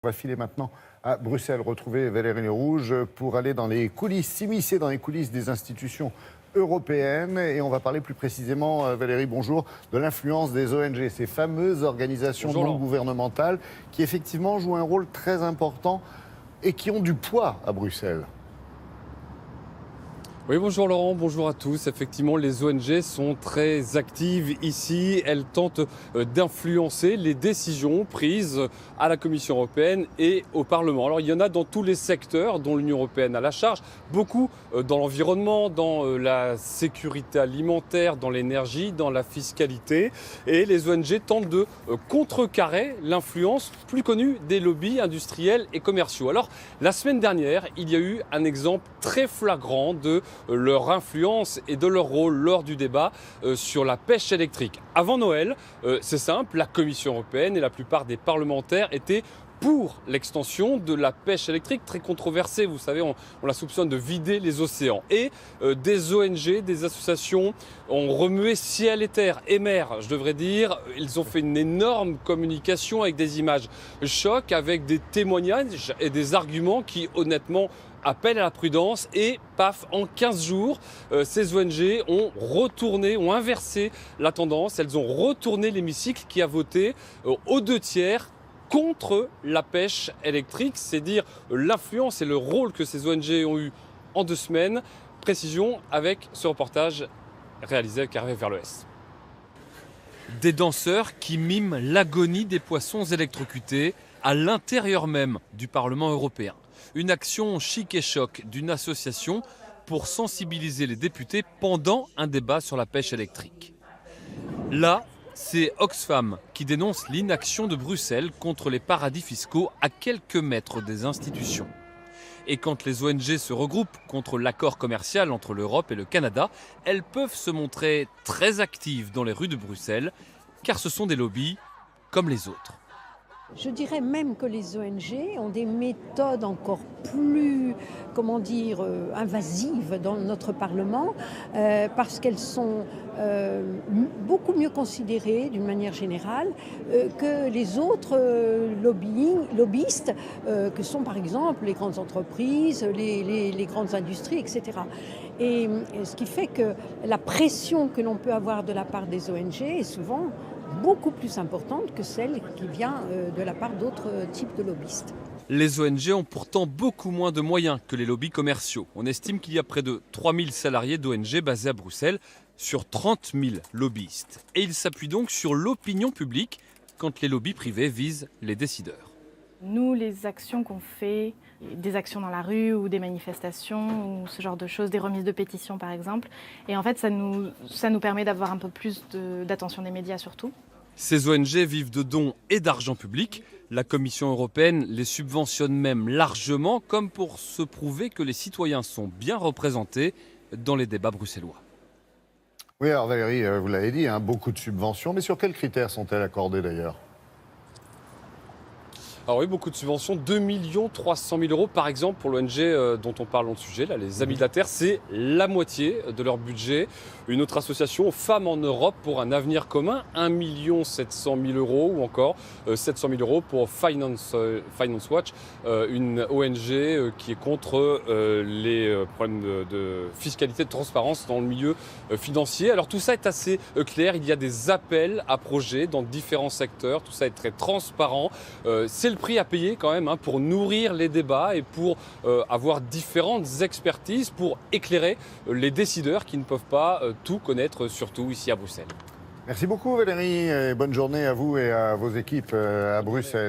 On va filer maintenant à Bruxelles, retrouver Valérie Rouge pour aller dans les coulisses, s'immiscer dans les coulisses des institutions européennes. Et on va parler plus précisément, Valérie, bonjour, de l'influence des ONG, ces fameuses organisations non gouvernementales qui effectivement jouent un rôle très important et qui ont du poids à Bruxelles. Oui, bonjour Laurent, bonjour à tous. Effectivement, les ONG sont très actives ici. Elles tentent d'influencer les décisions prises à la Commission européenne et au Parlement. Alors, il y en a dans tous les secteurs dont l'Union européenne a la charge. Beaucoup dans l'environnement, dans la sécurité alimentaire, dans l'énergie, dans la fiscalité. Et les ONG tentent de contrecarrer l'influence plus connue des lobbies industriels et commerciaux. Alors, la semaine dernière, il y a eu un exemple très flagrant de leur influence et de leur rôle lors du débat sur la pêche électrique. Avant Noël, c'est simple, la Commission européenne et la plupart des parlementaires étaient pour l'extension de la pêche électrique, très controversée. Vous savez, on la soupçonne de vider les océans. Et des ONG, des associations ont remué ciel et terre, et mer, je devrais dire. Ils ont fait une énorme communication avec des images chocs, avec des témoignages et des arguments qui, honnêtement, appellent à la prudence. Et paf, en 15 jours, ces ONG ont inversé la tendance. Elles ont retourné l'hémicycle qui a voté aux 2/3 contre la pêche électrique. C'est dire l'influence et le rôle que ces ONG ont eu en 2 semaines. Précision avec ce reportage réalisé avec Hervé Verloès. Des danseurs qui miment l'agonie des poissons électrocutés à l'intérieur même du Parlement européen. Une action chic et choc d'une association pour sensibiliser les députés pendant un débat sur la pêche électrique. Là, c'est Oxfam qui dénonce l'inaction de Bruxelles contre les paradis fiscaux à quelques mètres des institutions. Et quand les ONG se regroupent contre l'accord commercial entre l'Europe et le Canada, elles peuvent se montrer très actives dans les rues de Bruxelles, car ce sont des lobbies comme les autres. Je dirais même que les ONG ont des méthodes encore plus, invasives dans notre Parlement, parce qu'elles sont beaucoup mieux considérées d'une manière générale que les autres lobbyistes, que sont par exemple les grandes entreprises, les grandes industries, etc. Et ce qui fait que la pression que l'on peut avoir de la part des ONG est souvent beaucoup plus importante que celle qui vient de la part d'autres types de lobbyistes. Les ONG ont pourtant beaucoup moins de moyens que les lobbies commerciaux. On estime qu'il y a près de 3000 salariés d'ONG basés à Bruxelles sur 30 000 lobbyistes. Et ils s'appuient donc sur l'opinion publique quand les lobbies privés visent les décideurs. Nous, les actions qu'on fait, des actions dans la rue ou des manifestations ou ce genre de choses, des remises de pétitions par exemple, et en fait ça nous permet d'avoir un peu plus d'attention des médias surtout. Ces ONG vivent de dons et d'argent public. La Commission européenne les subventionne même largement, comme pour se prouver que les citoyens sont bien représentés dans les débats bruxellois. Oui, alors Valérie, vous l'avez dit, beaucoup de subventions, mais sur quels critères sont-elles accordées d'ailleurs ? Alors oui, beaucoup de subventions, 2 300 000 € par exemple pour l'ONG dont on parle dans le sujet, là, les Amis de la Terre, c'est la moitié de leur budget. Une autre association, Femmes en Europe pour un avenir commun, 1 700 000 € ou encore 700 000 € pour Finance Watch, une ONG qui est contre les problèmes de fiscalité, de transparence dans le milieu financier. Alors tout ça est assez clair, il y a des appels à projets dans différents secteurs, tout ça est très transparent. C'est le prix à payer quand même pour nourrir les débats et pour avoir différentes expertises pour éclairer les décideurs qui ne peuvent pas tout connaître, surtout ici à Bruxelles. Merci beaucoup Valérie et bonne journée à vous et à vos équipes à Bruxelles.